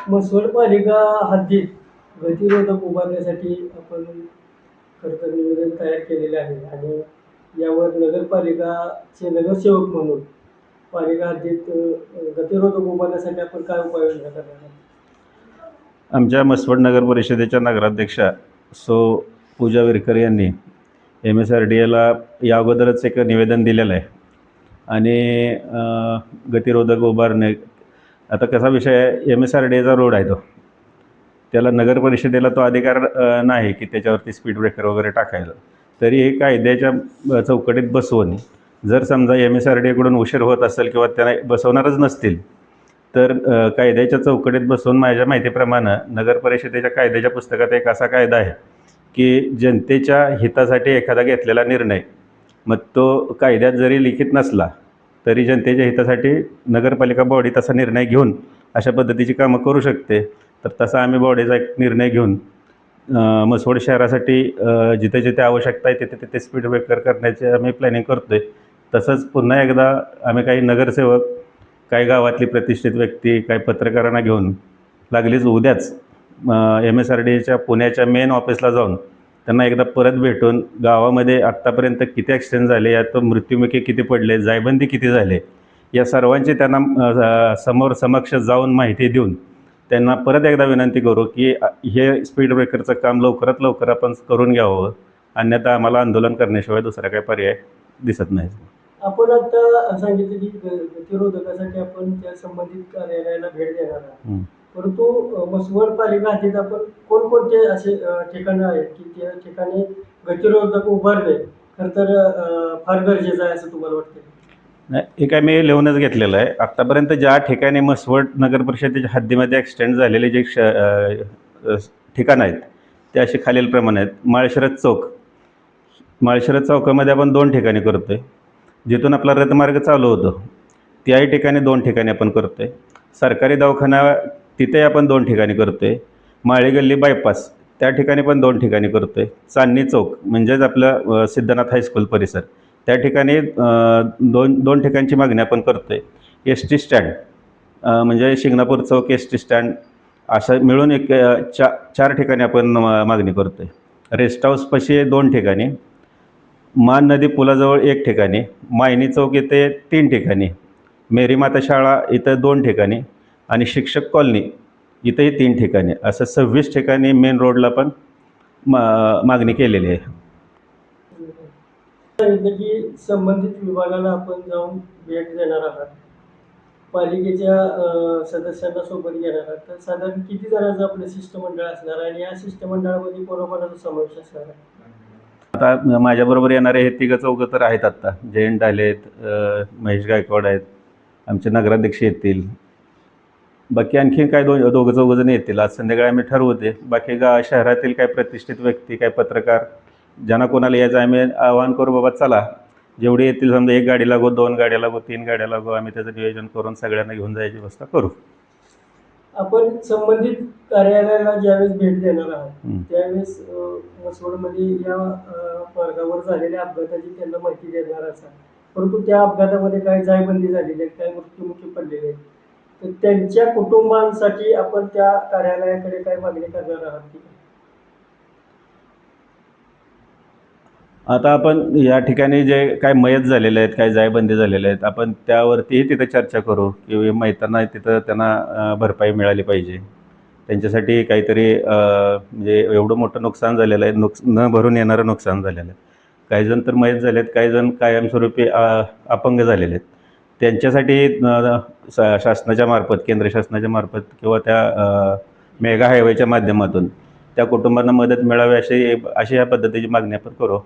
म्हसवड पालिका हद्दीत गतिरोधक उभारण्यासाठी आपण खरं तर निवेदन तयार केलेले आहे आणि यावर नगरपालिकाचे नगरसेवक म्हणून पालिका हद्दीत गतिरोधक उभारण्यासाठी आपण काय उपाययोजना करणार आहात? आमच्या म्हसवड नगर परिषदेच्या नगराध्यक्षा सो पूजा विरकर यांनी MSRDAला या अगोदरच एक निवेदन दिलेलं आहे आणि गतिरोधक उभारणे. आता कसा विषय आहे, MSRDAचा रोड आहे तो, त्याला नगर परिषदेला तो अधिकार नाही की त्याच्यावरती स्पीड ब्रेकर वगैरे टाकायला. तरी हे कायद्याच्या चौकटीत बसवून जर समजा MSRDAकडून उशीर होत असेल किंवा त्यांना बसवणारच नसतील तर कायद्याच्या चौकटीत बसवून माझ्या माहितीप्रमाणे नगर परिषदेच्या कायद्याच्या पुस्तकात एक असा कायदा आहे की जनतेच्या हितासाठी एखादा घेतलेला निर्णय, मग तो कायद्यात जरी लिखित नसला तरी जनतेच्या हितासाठी नगरपालिका बॉडी तसा निर्णय घेऊन अशा पद्धतीची कामं करू शकते. तर तसा आम्ही बॉडीचा एक निर्णय घेऊन म्हसवड शहरासाठी जिथे जिथे आवश्यकता आहे तिथे तिथे स्पीड ब्रेकर करण्याचे आम्ही प्लॅनिंग करतो आहे. तसंच पुन्हा एकदा आम्ही काही नगरसेवक, काही गावातली प्रतिष्ठित व्यक्ती, काही पत्रकारांना घेऊन लागलीच उद्याच MSRDAच्या पुण्याच्या मेन ऑफिसला जाऊन त्यांना एकदा परत भेटून गावामध्ये आत्तापर्यंत किती ॲक्सिडेंट झाले, यात मृत्युमुखी किती पडले, जायबंदी किती झाले, या सर्वांची त्यांना समक्ष जाऊन माहिती देऊन त्यांना परत एकदा विनंती करू की हे स्पीड ब्रेकरचं काम लवकरात लवकर आपण करून घ्यावं, अन्यथा आम्हाला आंदोलन करण्याशिवाय दुसरा काही पर्याय दिसत नाही. आपण आता सांगितलं की गतिरोधकासाठी आपण त्या संबंधित कार्यालयाला भेट देणार आहात, परंतु म्हसवड पालिका हद्दीत आपण कोणकोणते असे ठिकाणं आहेत की त्या ठिकाणी गतिरोधक उभारणे खरं तर फार गरजेचं आहे असं तुम्हाला वाटतं? नाही, हे काय मी लिहूनच घेतलेलं आहे. आत्तापर्यंत ज्या ठिकाणी म्हसवड नगर परिषदेच्या हद्दीमध्ये ॲक्सिडेंट झालेले जे ठिकाणं आहेत ते असे खालीलप्रमाणे आहेत. माळशरद चौक, माळशरद चौकामध्ये आपण 2 ठिकाणी करतो आहे. जिथून आपला रथमार्ग चालू होतो त्याही ठिकाणी 2 ठिकाणी आपण करतो आहे. सरकारी दवाखाना तिथे आपण 2 ठिकाणी करतो आहे. माळी गल्ली बायपास त्या ठिकाणी पण 2 ठिकाणी करतो आहे. चांदणी चौक म्हणजेच आपलं सिद्धनाथ हायस्कूल परिसर त्या ठिकाणी 2 ठिकाणची मागणी आपण करतो आहे. ST स्टँड म्हणजे शिंगणापूर चौक, ST स्टँड असं मिळून एक 4 ठिकाणी आपण मागणी करतो आहे. रेस्ट हाऊसपाशी 2 ठिकाणी, मान नदी पुलाजवळ 1 ठिकाणी, मायनी चौक इथे 3 ठिकाणी, मेरी माता शाळा इथं 2 ठिकाणी आणि शिक्षक कॉलनी इथंही 3 ठिकाणी, असं 26 ठिकाणी मेन रोडला पण मागणी केलेली आहे. सांगितलं की संबंधित विभागाला आपण जाऊन भेट देणार आहात, पालिकेच्या सदस्यांना सोबत घेणार आहात, तर साधारण किती जणांचं आपलं शिष्टमंडळ असणार आहे आणि या शिष्टमंडळामध्ये कोणाकोणाचा समावेश असणार आहे? आता माझ्याबरोबर येणारे हे 3-4 तर आहेत. आत्ता जयंत डाले आहेत, महेश गायकवाड आहेत, आमचे नगराध्यक्ष येतील, बाकी आणखी काय 2-4 जण येतील. आज संध्याकाळी आम्ही ठरवते. बाकी शहरातील काही प्रतिष्ठित व्यक्ती, काही पत्रकार, ज्यांना कोणाला यायचं आम्ही आवाहन करू, बाबा चला, जेवढे येतील, समजा 1 गाडी लागो, 2 गाड्या लागो, 3 गाड्या लागो, आम्ही त्याचं नियोजन करून सगळ्यांना घेऊन जायची व्यवस्था करू. आपण संबंधित कार्यालयाला ज्यावेळेस भेट देणार आहात त्यावेळेस म्हसवडमध्ये या मार्गावर झालेल्या अपघाताची त्यांना माहिती देणार असाल, परंतु त्या अपघातामध्ये काय जायबंदी झालेली आहे, काय मृत्युमुखी पडलेले आहेत, तर त्यांच्या कुटुंबांसाठी आपण त्या कार्यालयाकडे काय मागणी करणार आहात की? आता आपण या ठिकाणी जे काय मयत झालेले आहेत, काय जायबंदी झालेले आहेत, आपण त्यावरतीही तिथं चर्चा करू की मयतांना तिथं त्यांना भरपाई मिळाली पाहिजे. त्यांच्यासाठी काहीतरी म्हणजे एवढं मोठं नुकसान झालेलं आहे, न भरून येणारं नुकसान झालेलं आहे. काही जण तर मयत झाले आहेत, काही जण कायमस्वरूपी अपंग झालेले आहेत. त्यांच्यासाठी शासनाच्या मार्फत, केंद्र शासनाच्या मार्फत किंवा त्या मेगा हायवेच्या माध्यमातून त्या कुटुंबांना मदत मिळावी अशी या पद्धतीची मागणी आपण करू.